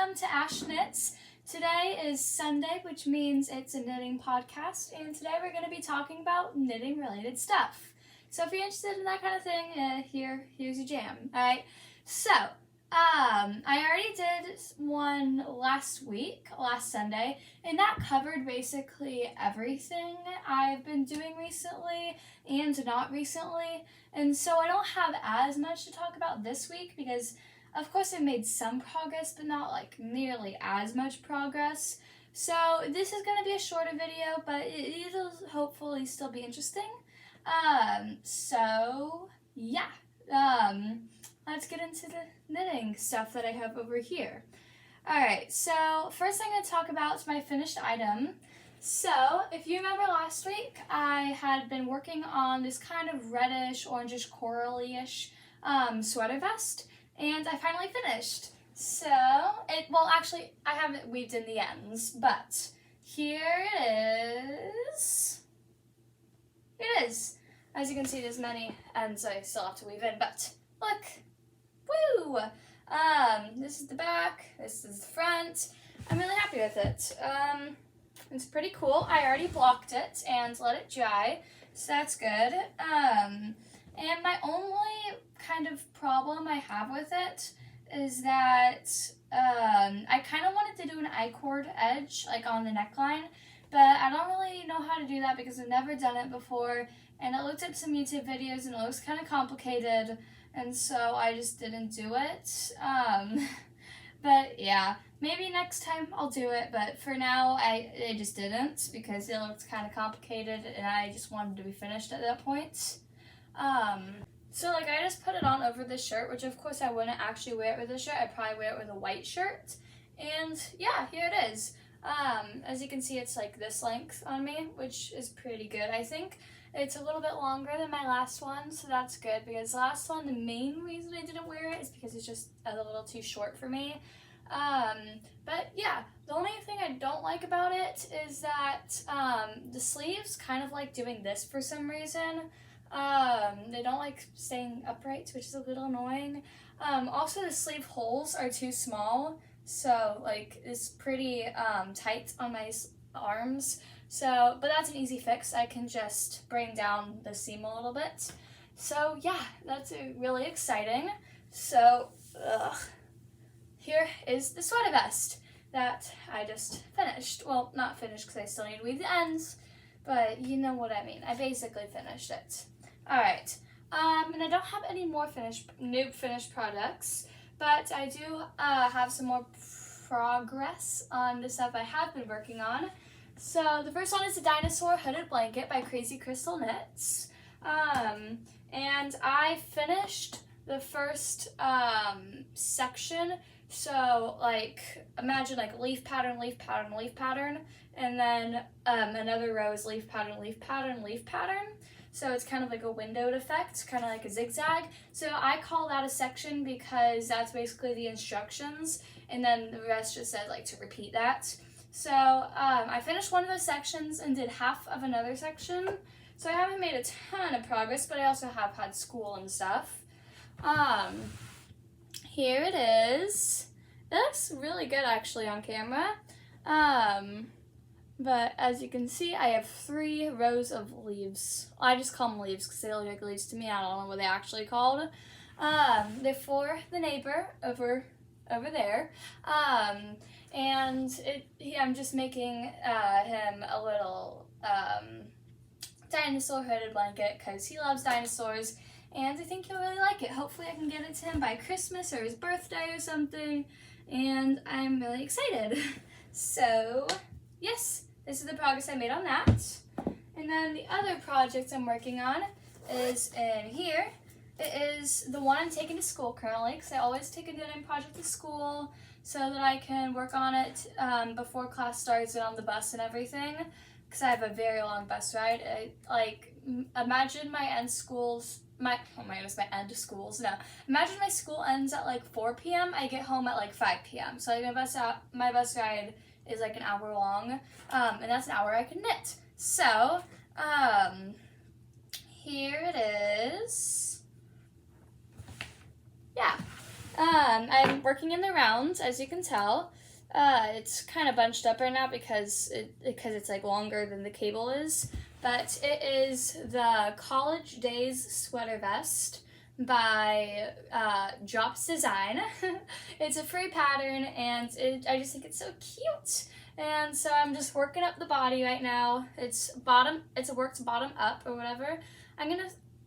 welcome to Ash Knits. Today is Sunday, which means it's a knitting podcast, and today we're going to be talking about knitting related stuff. So if you're interested in that kind of thing, here's your jam. Alright, so I already did one last Sunday, and that covered basically everything I've been doing recently and not recently, and so I don't have as much to talk about this week because of course I made some progress, but not like nearly as much progress. So this is going to be a shorter video, but it'll hopefully still be interesting. So yeah, let's get into the knitting stuff that I have over here. Alright, so first I'm going to talk about my finished item. So, if you remember last week, I had been working on this kind of reddish, orangish, corally-ish sweater vest, and I finally finished. So, actually, I haven't weaved in the ends, but here it is. Here it is. As you can see, there's many ends I still have to weave in, but look. Woo! This is the back, this is the front. I'm really happy with it. It's pretty cool. I already blocked it and let it dry, so that's good. And my only kind of problem I have with it is that I kind of wanted to do an I-cord edge, like on the neckline, but I don't really know how to do that because I've never done it before, and I looked up some YouTube videos and it looks kind of complicated, and so I just didn't do it. But yeah, maybe next time I'll do it, but for now I just didn't because it looked kind of complicated and I just wanted to be finished at that point. So like I just put it on over this shirt, which of course I wouldn't actually wear it with a shirt. I'd probably wear it with a white shirt. And yeah, here it is. As you can see, it's like this length on me, which is pretty good, I think. It's a little bit longer than my last one, so that's good, because the last one, the main reason I didn't wear it is because it's just a little too short for me. But yeah, the only thing I don't like about it is that the sleeves kind of like doing this for some reason. They don't like staying upright, which is a little annoying. Also, the sleeve holes are too small, so like it's pretty tight on my arms. So, but that's an easy fix. I can just bring down the seam a little bit. So yeah, that's really exciting. So, here is the sweater vest that I just finished. Well, not finished because I still need to weave the ends, but you know what I mean. I basically finished it. Alright, and I don't have any more new finished products, but I do have some more progress on the stuff I have been working on. So the first one is the Dinosaur hooded blanket by Crazy Crystal Knits, and I finished the first section. So like imagine like leaf pattern, leaf pattern, leaf pattern, and then another row is leaf pattern, leaf pattern, leaf pattern. So it's kind of like a windowed effect, kind of like a zigzag. So I call that a section because that's basically the instructions, and then the rest just says like to repeat that. So I finished one of those sections and did half of another section. So I haven't made a ton of progress, but I also have had school and stuff. Here it is. It looks really good actually on camera. But as you can see, I have 3 rows of leaves. I just call them leaves because they look like leaves to me. I don't know what they're actually called. They're for the neighbor over there. And I'm just making him a little dinosaur hooded blanket because he loves dinosaurs, and I think he'll really like it. Hopefully I can get it to him by Christmas or his birthday or something, and I'm really excited. So yes, this is the progress I made on that. And then the other project I'm working on is in here. It is the one I'm taking to school currently, because I always take a knitting project to school so that I can work on it before class starts and on the bus and everything, because I have a very long bus ride. Imagine my end schools, imagine my school ends at like 4 p.m. I get home at like 5 p.m. So like my bus ride is like an hour long, and that's an hour I can knit. So, here it is. Yeah. I'm working in the round, as you can tell. It's kind of bunched up right now because it's like longer than the cable is. But it is the College Days sweater vest by Drops Design. It's a free pattern, and I just think it's so cute. And so I'm just working up the body right now. It's a worked bottom up or whatever.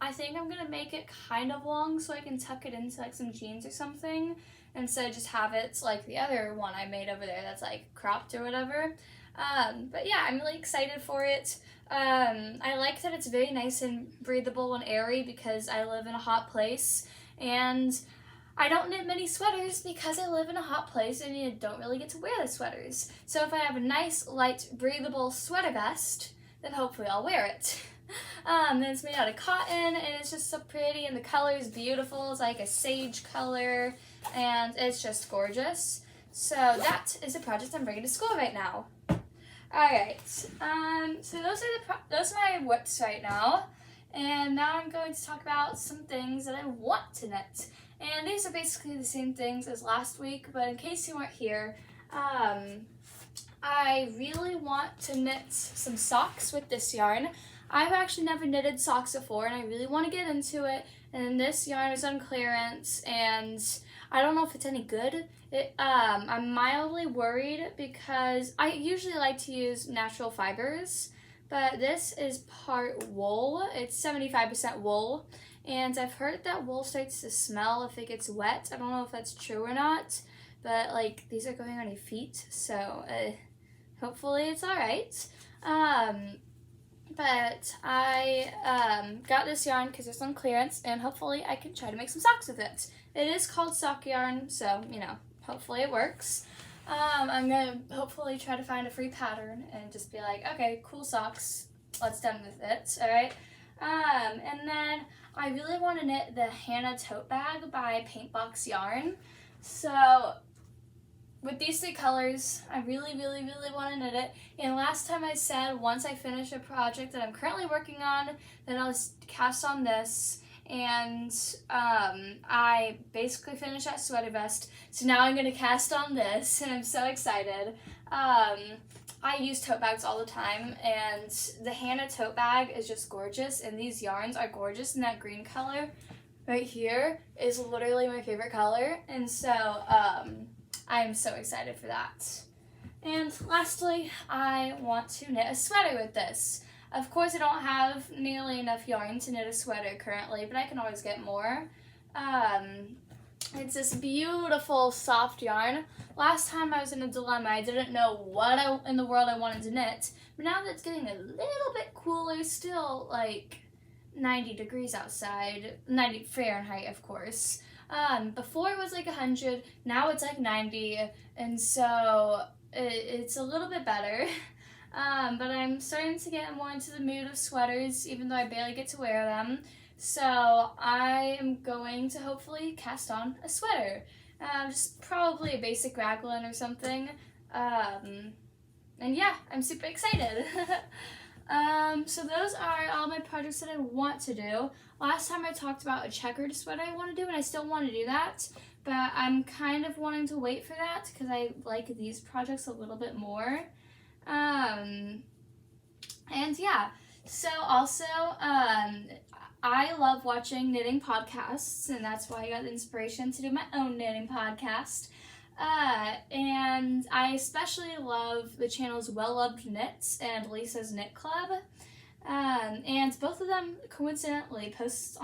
I think I'm gonna make it kind of long so I can tuck it into like some jeans or something, instead of just have it like the other one I made over there that's like cropped or whatever. But yeah, I'm really excited for it. I like that it's very nice and breathable and airy because I live in a hot place, and I don't knit many sweaters because I live in a hot place and you don't really get to wear the sweaters. So if I have a nice, light, breathable sweater vest, then hopefully I'll wear it. Then it's made out of cotton, and it's just so pretty, and the color is beautiful. It's like a sage color, and it's just gorgeous. So that is a project I'm bringing to school right now. Alright, so those are my whips right now, and now I'm going to talk about some things that I want to knit. And these are basically the same things as last week, but in case you weren't here, I really want to knit some socks with this yarn. I've actually never knitted socks before, and I really want to get into it, and this yarn is on clearance, and I don't know if it's any good. I'm mildly worried because I usually like to use natural fibers, but this is part wool. It's 75% wool, and I've heard that wool starts to smell if it gets wet. I don't know if that's true or not, but like these are going on your feet, so hopefully it's alright. But I got this yarn because it's on clearance, and hopefully I can try to make some socks with it. It is called sock yarn, so, you know, hopefully it works. I'm going to hopefully try to find a free pattern and just be like, okay, cool socks, let's done with it, alright? And then I really want to knit the Hannah tote bag by Paintbox Yarn. So with these three colors, I really, really, really want to knit it. And last time I said once I finish a project that I'm currently working on, then I'll cast on this. And I basically finished that sweater vest. So now I'm going to cast on this, and I'm so excited. I use tote bags all the time, and the Hannah tote bag is just gorgeous, and these yarns are gorgeous, and that green color right here is literally my favorite color. And so I'm so excited for that. And lastly, I want to knit a sweater with this. Of course, I don't have nearly enough yarn to knit a sweater currently, but I can always get more. It's this beautiful soft yarn. Last time I was in a dilemma, I didn't know what in the world I wanted to knit, but now that it's getting a little bit cooler, still like 90 degrees outside, 90 Fahrenheit, of course. Before it was like 100, now it's like 90, and so it's a little bit better. But I'm starting to get more into the mood of sweaters, even though I barely get to wear them. So I am going to hopefully cast on a sweater. Just probably a basic raglan or something. And yeah, I'm super excited. So those are all my projects that I want to do. Last time I talked about a checkered sweater I want to do, and I still want to do that. But I'm kind of wanting to wait for that because I like these projects a little bit more. And yeah, so also, I love watching knitting podcasts, and that's why I got the inspiration to do my own knitting podcast. And I especially love the channels Well Loved Knits and Lisa's Knit Club. And both of them coincidentally posts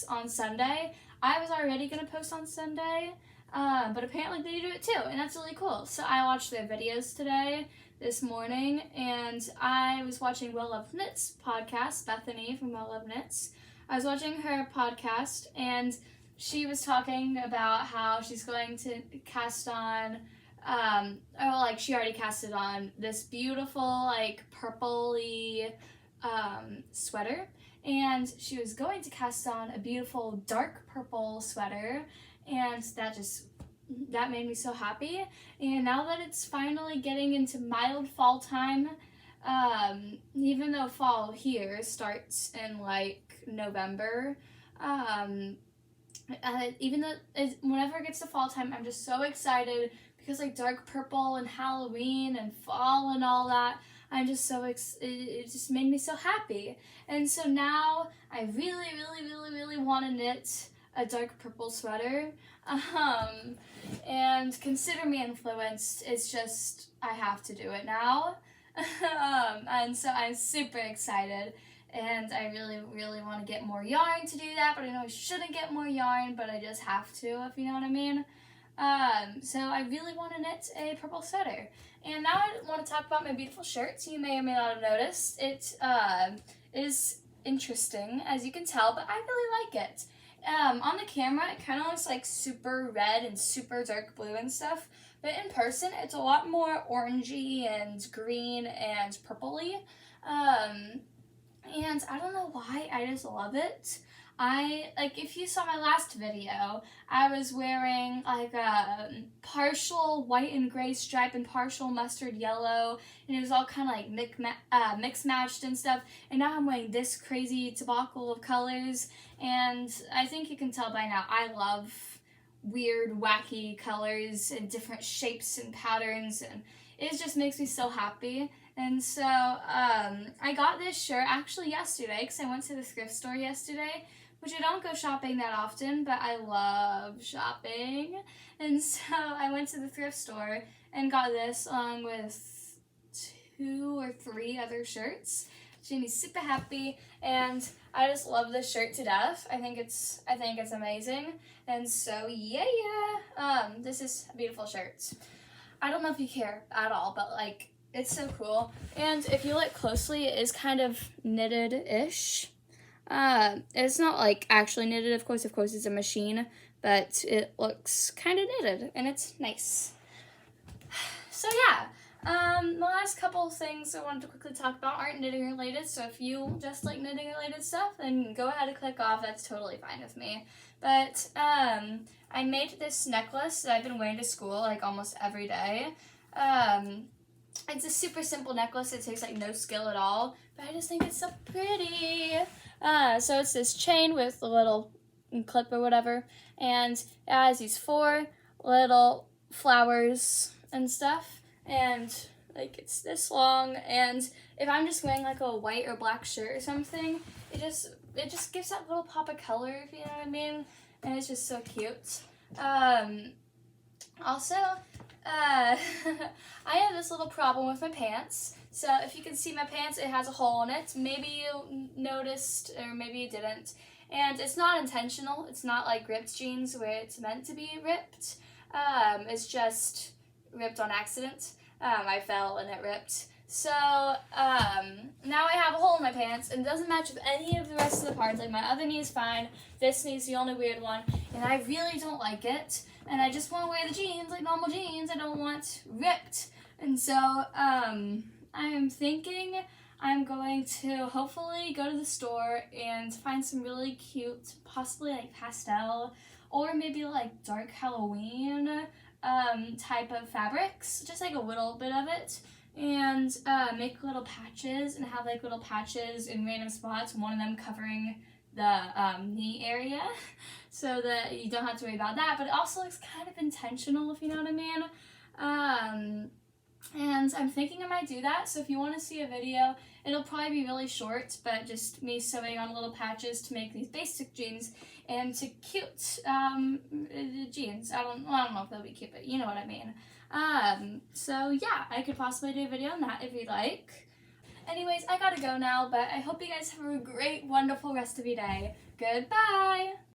on Sunday. I was already gonna post on Sunday, but apparently they do it too, and that's really cool. So I watched their videos this morning, and I was watching Well Loved Knits podcast, Bethany from Well Loved Knits. I was watching her podcast, and she was talking about how she's going to cast on, she already casted on this beautiful, like, purpley sweater, and she was going to cast on a beautiful dark purple sweater, and that made me so happy. And now that it's finally getting into mild fall time, even though fall here starts in like November, even though whenever it gets to fall time, I'm just so excited because like dark purple and Halloween and fall and all that. I'm just so it just made me so happy. And so now I really want to knit a dark purple sweater. And consider me influenced. It's just I have to do it now. And so I'm super excited. And I really want to get more yarn to do that, but I know I shouldn't get more yarn, but I just have to, if you know what I mean. So I really want to knit a purple sweater. And now I want to talk about my beautiful shirt. You may or may not have noticed. It is interesting, as you can tell, but I really like it. On the camera, it kind of looks like super red and super dark blue and stuff, but in person, it's a lot more orangey and green and purpley. And I don't know why, I just love it. If you saw my last video, I was wearing like a partial white and gray stripe and partial mustard yellow, and it was all kind of like mix matched and stuff, and now I'm wearing this crazy debacle of colors, and I think you can tell by now, I love weird, wacky colors and different shapes and patterns, and it just makes me so happy. And so I got this shirt actually yesterday because I went to the thrift store yesterday, which I don't go shopping that often, but I love shopping. And so I went to the thrift store and got this along with 2 or 3 other shirts, which made me super happy. And I just love this shirt to death. I think it's amazing. And so yeah. This is a beautiful shirt. I don't know if you care at all, but like, it's so cool. And if you look closely, it is kind of knitted-ish. It's not like actually knitted, of course it's a machine, but it looks kind of knitted, and it's nice. So yeah, the last couple of things I wanted to quickly talk about aren't knitting related, so if you just like knitting related stuff, then go ahead and click off, that's totally fine with me. But I made this necklace that I've been wearing to school like almost every day. It's a super simple necklace. It takes like no skill at all, but I just think it's so pretty. So it's this chain with a little clip or whatever, and it has these 4 little flowers and stuff, and like it's this long, and if I'm just wearing like a white or black shirt or something, it just gives that little pop of color, if you know what I mean, and it's just so cute. Also, I have this little problem with my pants. So if you can see my pants, it has a hole in it. Maybe you noticed, or maybe you didn't. And it's not intentional. It's not like ripped jeans where it's meant to be ripped. It's just ripped on accident. I fell and it ripped. So now I have a hole in my pants, and it doesn't match with any of the rest of the parts. Like my other knee is fine. This knee is the only weird one, and I really don't like it. And I just want to wear the jeans like normal jeans. I don't want ripped. And so I'm thinking I'm going to hopefully go to the store and find some really cute, possibly like pastel or maybe like dark Halloween type of fabrics, just like a little bit of it, and make little patches and have like little patches in random spots, one of them covering the knee area, so that you don't have to worry about that, but it also looks kind of intentional, if you know what I mean. And I'm thinking I might do that, so if you want to see a video, it'll probably be really short, but just me sewing on little patches to make these basic jeans into cute jeans. I don't know if they'll be cute, but you know what I mean. So yeah, I could possibly do a video on that if you'd like. Anyways, I gotta go now, but I hope you guys have a great, wonderful rest of your day. Goodbye!